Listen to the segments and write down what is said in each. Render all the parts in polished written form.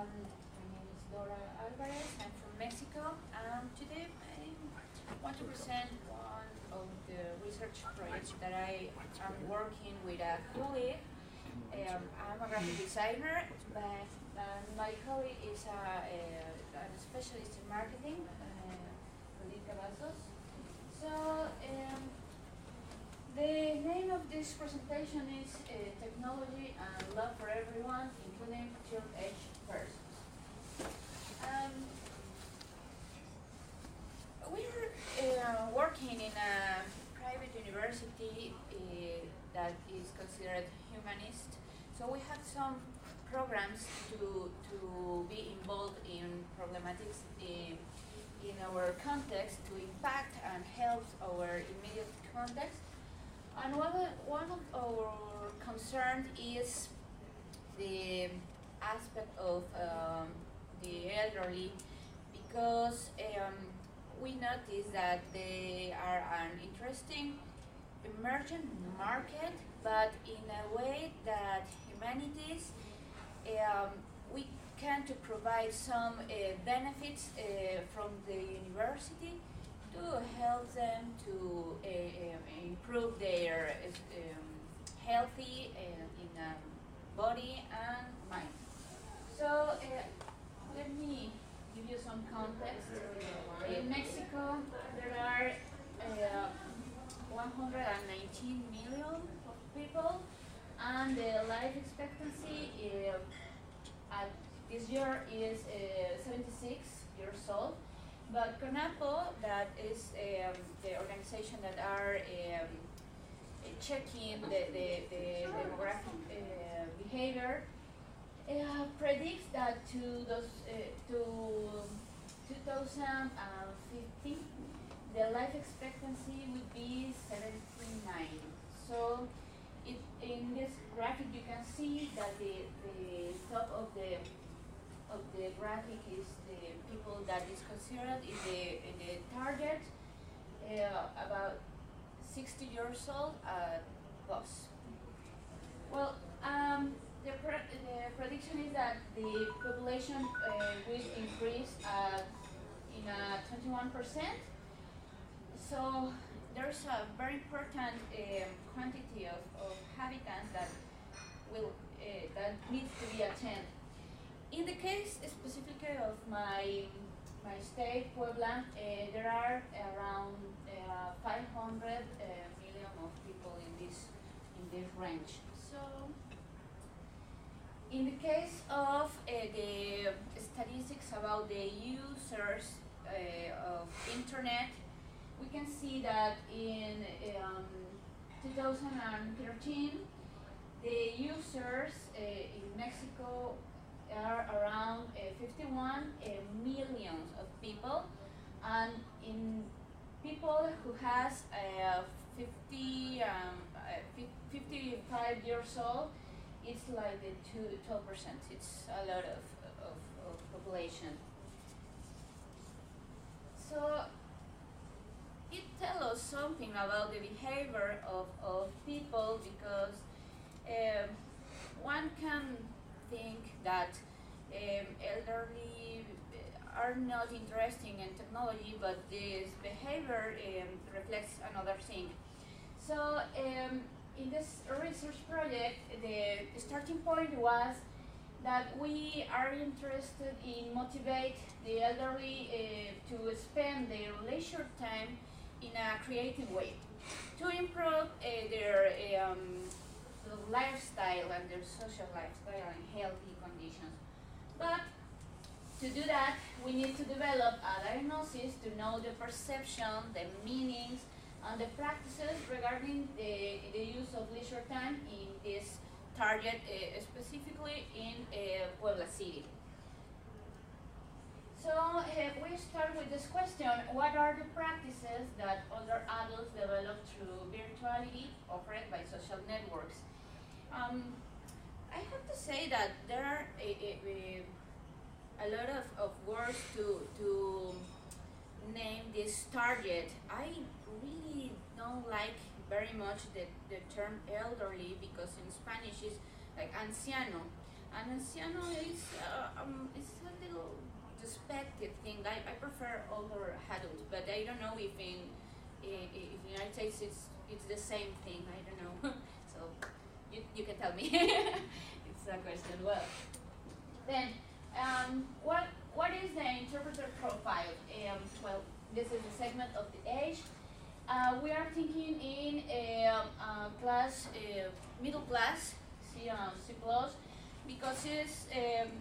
My name is Dora Alvarez. I'm from Mexico, and today I want to present one of the research projects that I am working with a colleague. I'm a graphic designer, but my colleague is a specialist in marketing, So the name of this presentation is Technology and Love for Everyone, including Child-Age Persons. We're working in a private university that is considered humanist. So we have some programs to be involved in problematics in our context to impact and help our immediate context. And one of our concerns is the aspect of the elderly, because we notice that they are an interesting emergent market, but in a way that humanities we can to provide some benefits from the university to help them to improve their healthy in body and mind. So let me give you some context. In Mexico, there are 119 million of people, and the life expectancy at this year is 76 years old. But CONAPO, that is the organization that are checking the demographic behavior, predicts that to 2050, the life expectancy would be 79. So in this graphic, you can see that the top of the graphic is the people that is considered in the target, about 60 years old plus. Well, the prediction is that the population will increase in 21%. So there's a very important quantity of habitants that needs to be attained. In the case specifically of my state, Puebla, there are around 500 million of people in this range. So, in the case of the statistics about the users of internet, we can see that in 2013, the users in Mexico are around 51 millions of people, and in people who has 55 years old, it's like the 12%. It's a lot of population. So it tells us something about the behavior of people, because one can think that elderly are not interesting in technology, but this behavior reflects another thing. So in this research project, the starting point was that we are interested in motivate the elderly to spend their leisure time in a creative way to improve their lifestyle and their social lifestyle and healthy conditions. But to do that, we need to develop a diagnosis to know the perception, the meanings, and the practices regarding the use of leisure time in this target, specifically in Puebla City. So we start with this question: what are the practices that older adults develop through virtuality offered by social networks? I have to say that there are a lot of words to name this target. I really don't like very much the term elderly, because in Spanish it's like anciano. And anciano is a little despective thing. I prefer older adult, but I don't know if in the United States it's the same thing. I don't know. So you can tell me. It's a question. Well, then what is the interpreter profile? Well, this is a segment of the age. We are thinking in class, middle class, C plus, because it's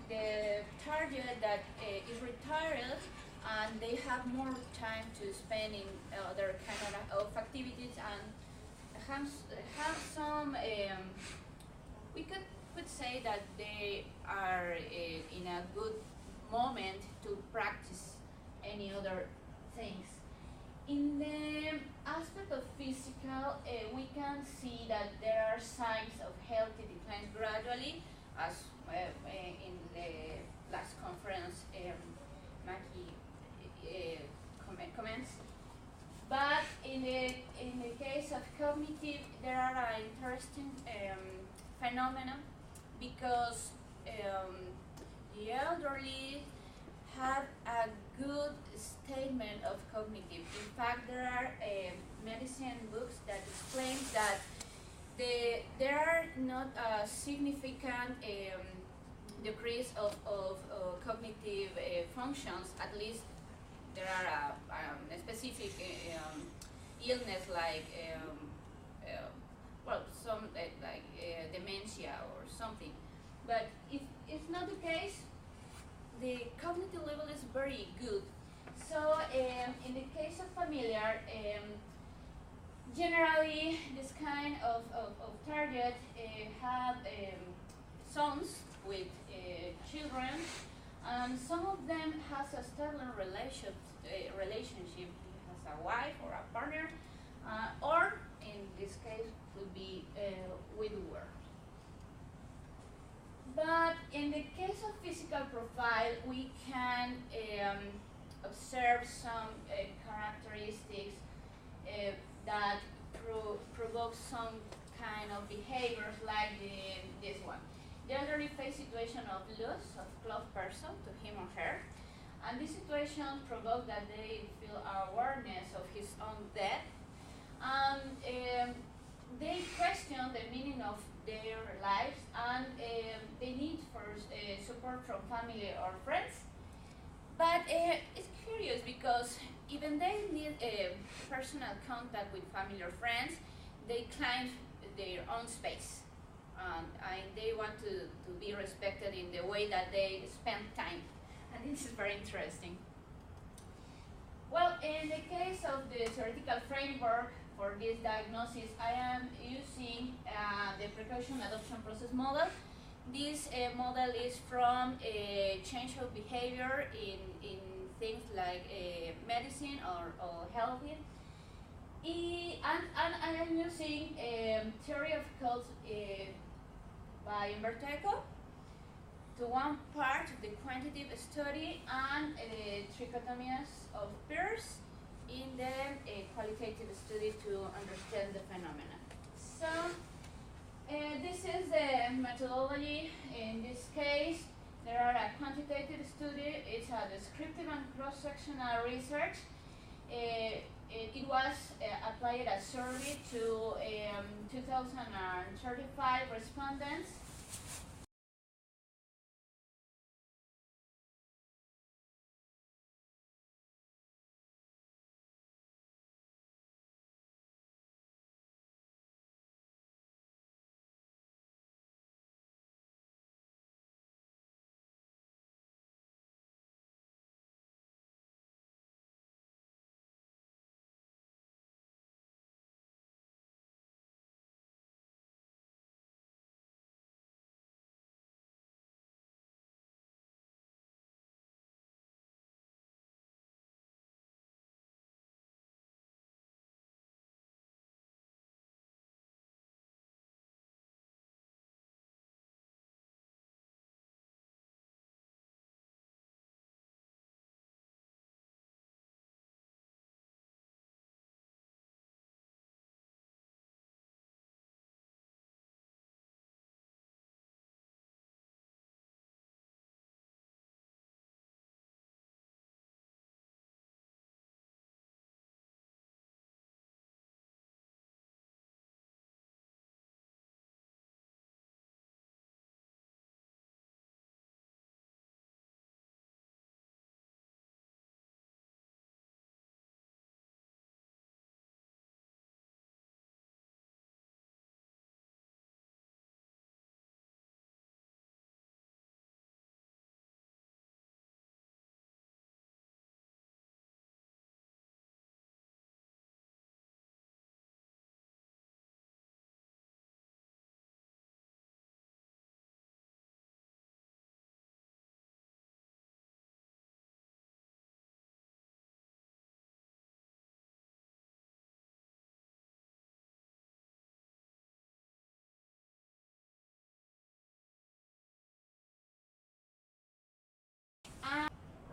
the target that is retired and they have more time to spend in other kind of activities and have some, we could say that they are in a good moment to practice any other things. In the aspect of physical, we can see that there are signs of healthy decline gradually, as in the last conference, Maki comments. But in the case of cognitive, there are interesting phenomena because the elderly have a good statement of cognitive. In fact, there are medicine books that explain that there are not a significant decrease of cognitive functions. At least there are a specific illness like well, some like dementia or something. But if it's not the case, the cognitive level is very good. So in the case of familiar, generally this kind of target have sons with children, and some of them has a stellar relationship. He has a wife or a partner, or in this case would be a widower. But in the case of physical profile, we can observe some characteristics that provoke some kind of behaviors like this one. The elderly face situation of loss of close person to him or her, and this situation provokes that they feel awareness of his own death, and they question the meaning of their lives, and they need for support from family or friends. But it's curious because even they need personal contact with family or friends, they claim their own space. And they want to be respected in the way that they spend time. And this is very interesting. Well, in the case of the theoretical framework for this diagnosis, I am using the precaution adoption process model. This model is from change of behavior in things like medicine or health. And I am using theory of cause by Umberto Eco to one part of the quantitative study and trichotomies of pairs in the qualitative study to understand the phenomena. So this is the methodology. In this case, there are a quantitative study. It's a descriptive and cross-sectional research. It was applied as survey to 2,035 respondents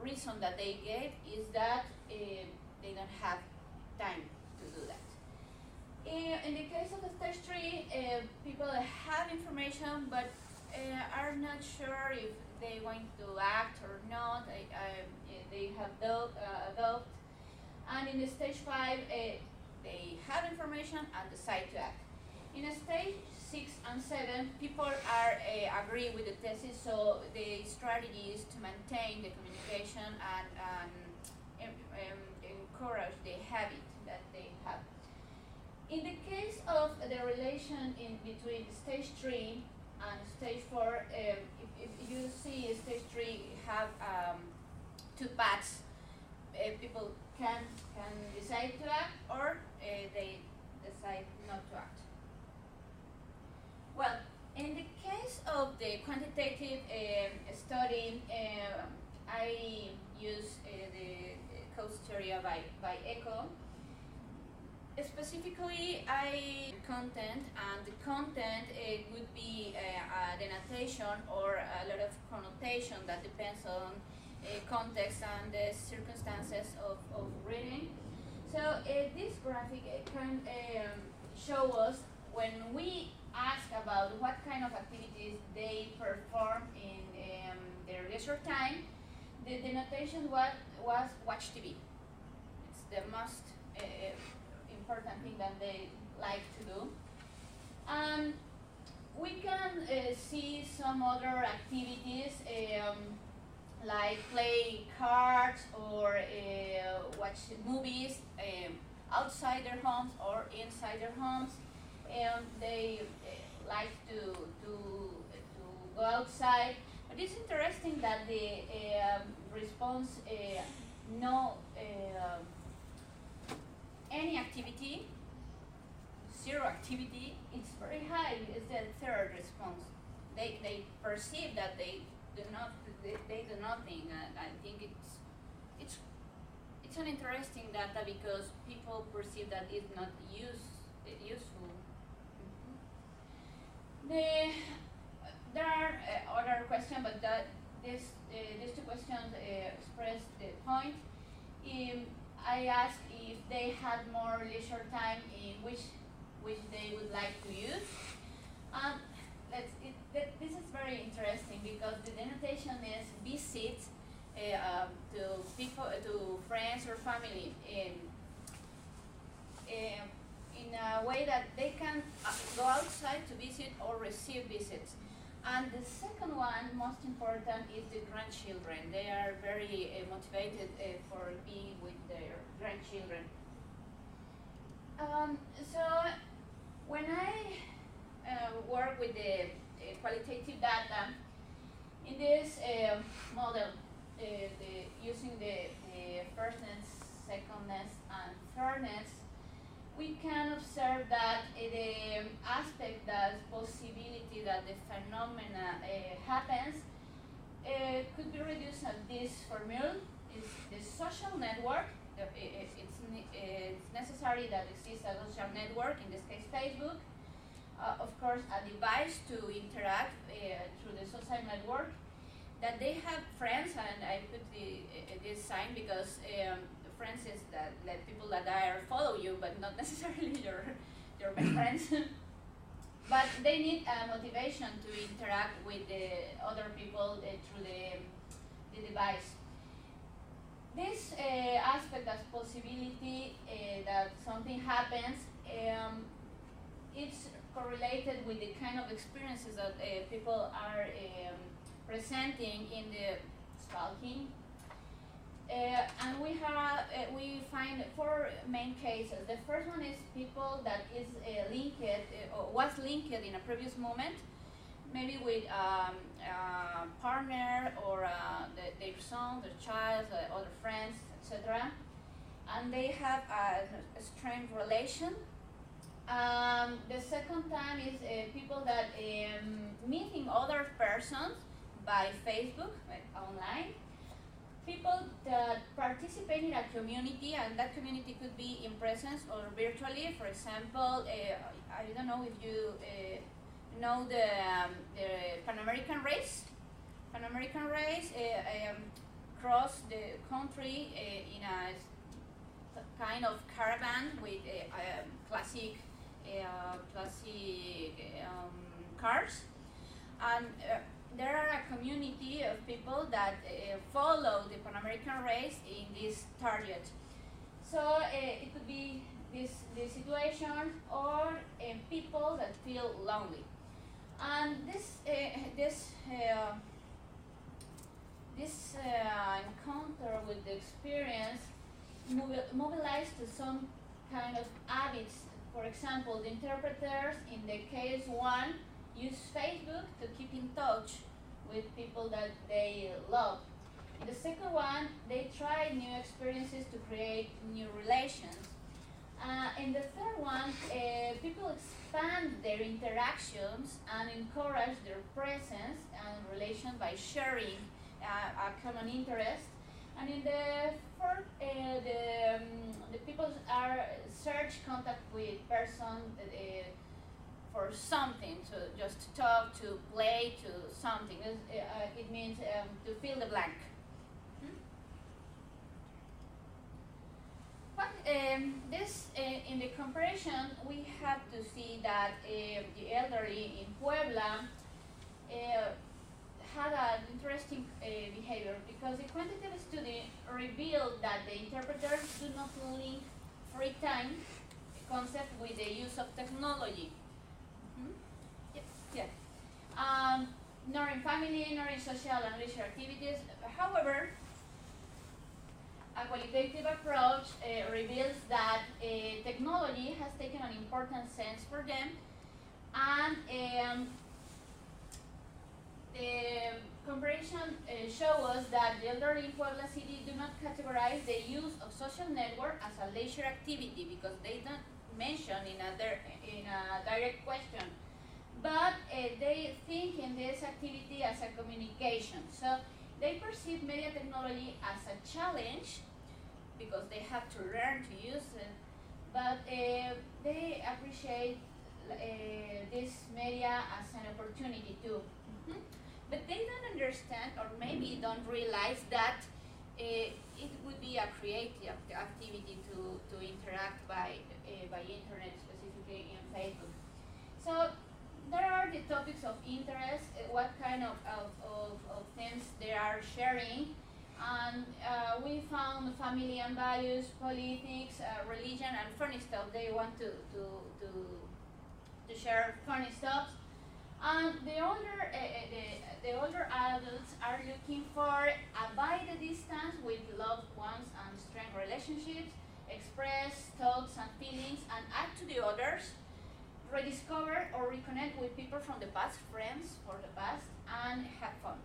reason that they gave is that they don't have time to do that. In the case of the stage 3, people have information but are not sure if they want to act or not. They have doubt. And in the stage 5, they have information and decide to act. In stage 6 and 7, people are agree with the thesis, so the strategy is to maintain the communication and encourage the habit that they have. In the case of the relation between stage 3 and stage 4, if you see stage 3 have 2 paths, people can decide to act or they decide not to act. Well, in the case of the quantitative study, I use the cause theory by Eco. Specifically, content, and the content would be the notation or a lot of connotation that depends on context and the circumstances of reading. So this graphic can show us when we ask about what kind of activities they perform in their leisure time, the notation was watch TV. It's the most important thing that they like to do. We can see some other activities like play cards or watch movies outside their homes or inside their homes. They like to go outside, but it's interesting that the response no any activity, 0 activity, it's very high. It's the third response. They perceive that they do nothing. I think it's an interesting data because people perceive that it's not useful. There are other questions, but these 2 questions express the point. I asked if they had more leisure time in which they would like to use. This is very interesting because the denotation is visits to people, to friends or family in a way that they can go outside to visit or receive visits. And the second one, most important, is the grandchildren. They are very motivated for being with their grandchildren. So when I work with the qualitative data, in this model, using the firstness, secondness, and thirdness, we can observe that the aspect, that possibility that the phenomena happens could be reduced at this formula. Is the social network. It's necessary that exists a social network, in this case Facebook. Of course, a device to interact through the social network. That they have friends, and I put this sign because friends is that people that are follow you, but not necessarily your best friends. But they need motivation to interact with the other people through the device. This aspect as possibility that something happens, it's correlated with the kind of experiences that people are presenting in the stalking. And we find 4 main cases. The first one is people that is linked or was linked in a previous moment, maybe with a partner or their son, their child, other friends, etc. And they have a strained relation. The second time is people that meeting other persons by Facebook, online. People that participate in a community, and that community could be in presence or virtually. For example, I don't know if you know the Pan American race. Pan American race cross the country in a kind of caravan with classic cars, and there are a community of people that follow the Pan American race in this target. So it could be this situation, or people that feel lonely. And this encounter with the experience mobilized to some kind of habits. For example, the interpreters in the case one use Facebook to keep in touch with people that they love. In the second one, they try new experiences to create new relations. In the third one, people expand their interactions and encourage their presence and relation by sharing a common interest. And in the fourth, the people are search contact with person for something, to just talk, to play, to something. It means to fill the blank. But this, in the comparison, we have to see that the elderly in Puebla had an interesting behavior, because the quantitative study revealed that the interpreters do not link free time concept with the use of technology. Yes, yeah. Nor in family, nor in social and leisure activities. However, a qualitative approach reveals that technology has taken an important sense for them, and the comparison shows us that the elderly in Puebla City do not categorize the use of social network as a leisure activity, because they don't mention in a direct question, but they think in this activity as a communication. So they perceive media technology as a challenge, because they have to learn to use it, but they appreciate this media as an opportunity too. But they don't understand, or maybe don't realize, that it would be a creative activity to interact by internet, specifically in Facebook. So there are the topics of interest, what kind of things they are sharing, and we found family and values, politics, religion, and funny stuff. They want to share funny stuff. And the older adults are looking for abide the distance with loved ones and strengthen relationships, express thoughts and feelings, and add to the others, rediscover or reconnect with people from the past, friends for the past, and have fun.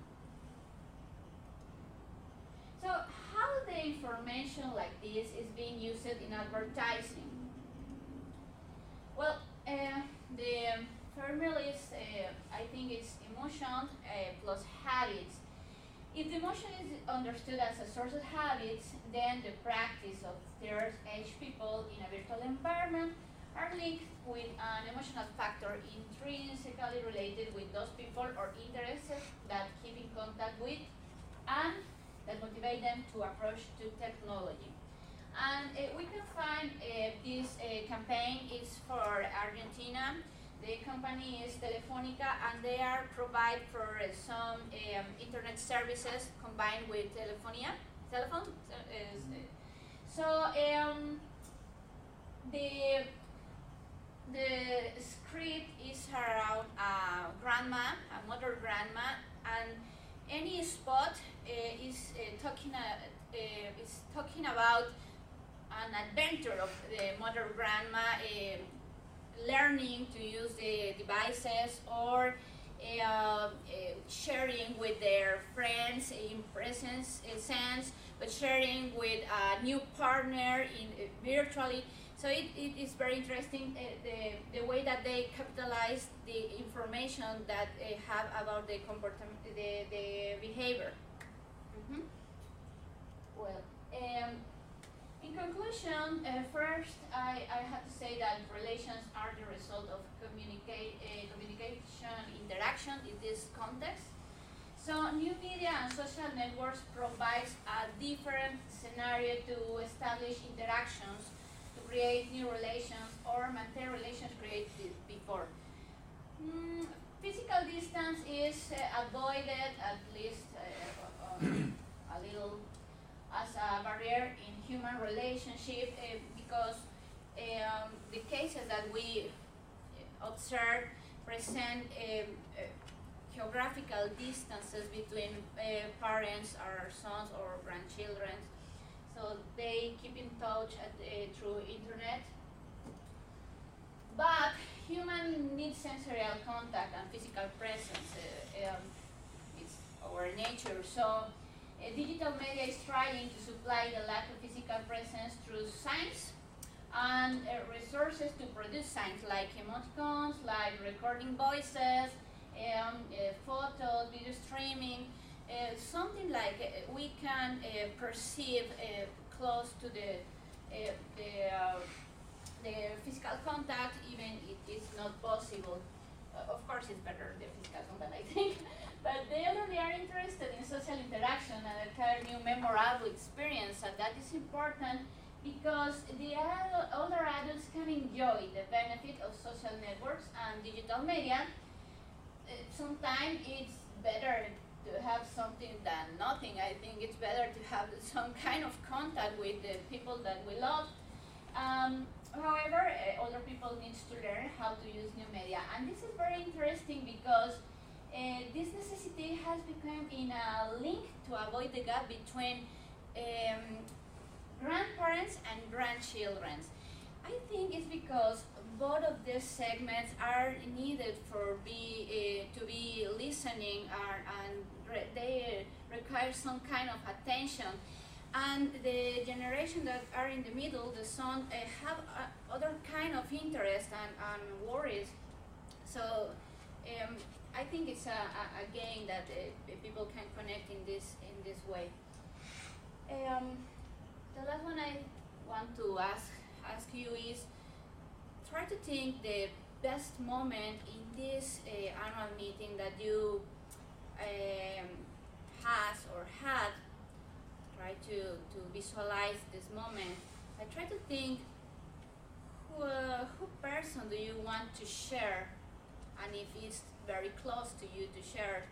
So how the information like this is being used in advertising? Well, the formula is, I think it's emotion plus habits. If the emotion is understood as a source of habits, then the practice of third-age people in a virtual environment are linked with an emotional factor intrinsically related with those people or interests that keep in contact with and that motivate them to approach to technology. And we can find this campaign is for Argentina. The company is Telefónica, and they are provide for some internet services combined with telephone. So the script is around a grandma, a mother grandma, and any spot is talking about an adventure of the mother grandma learning to use the devices, or sharing with their friends in presence sense, but sharing with a new partner in virtually. So it is very interesting the way that they capitalize the information that they have about the behavior. Well, in conclusion, first I have to say that relations are the result of communication interaction in this context. So new media and social networks provides a different scenario to establish interactions, to create new relations or maintain relations created before. Physical distance is avoided, at least a little, as a barrier in human relationship because the cases that we observe present geographical distances between parents or sons or grandchildren, so they keep in touch through internet. But humans need sensorial contact and physical presence. It's our nature. So digital media is trying to supply the lack of physical presence through signs and resources to produce signs like emoticons, like recording voices, photos, video streaming, something like we can perceive close to the physical contact, even if it's not possible. Of course, it's better the physical contact, I think. But they already are interested in social interaction and acquire new memorable experience, and that is important because the older adults can enjoy the benefit of social networks and digital media. Sometimes it's better to have something than nothing. I think it's better to have some kind of contact with the people that we love. However, older people need to learn how to use new media, and this is very interesting because this necessity has become in a link to avoid the gap between grandparents and grandchildren. I think it's because both of these segments are needed for to be listening, and they require some kind of attention. And the generation that are in the middle, the son, have other kind of interest and worries. So I think it's a game that people can connect in this way. The last one I want to ask you is, try to think the best moment in this annual meeting that you has or had. Try to visualize this moment. I try to think who person do you want to share, and if it's very close to you to share.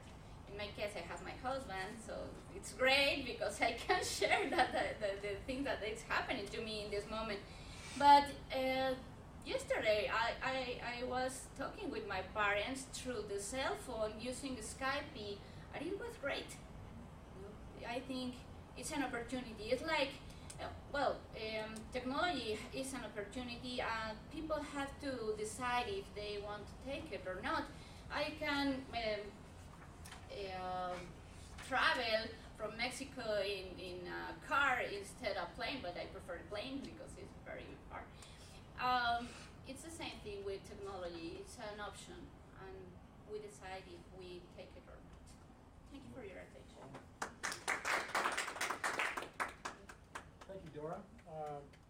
In my case, I have my husband, so it's great because I can share the thing that is happening to me in this moment. But yesterday, I was talking with my parents through the cell phone using Skype, and it was great. I think it's an opportunity. It's like, technology is an opportunity, and people have to decide if they want to take it or not. I can travel from Mexico in a car instead of plane, but I prefer plane because it's very far. It's the same thing with technology. It's an option, and we decide if we take it or not. Thank you for your attention. Thank you, Dora.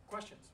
Questions?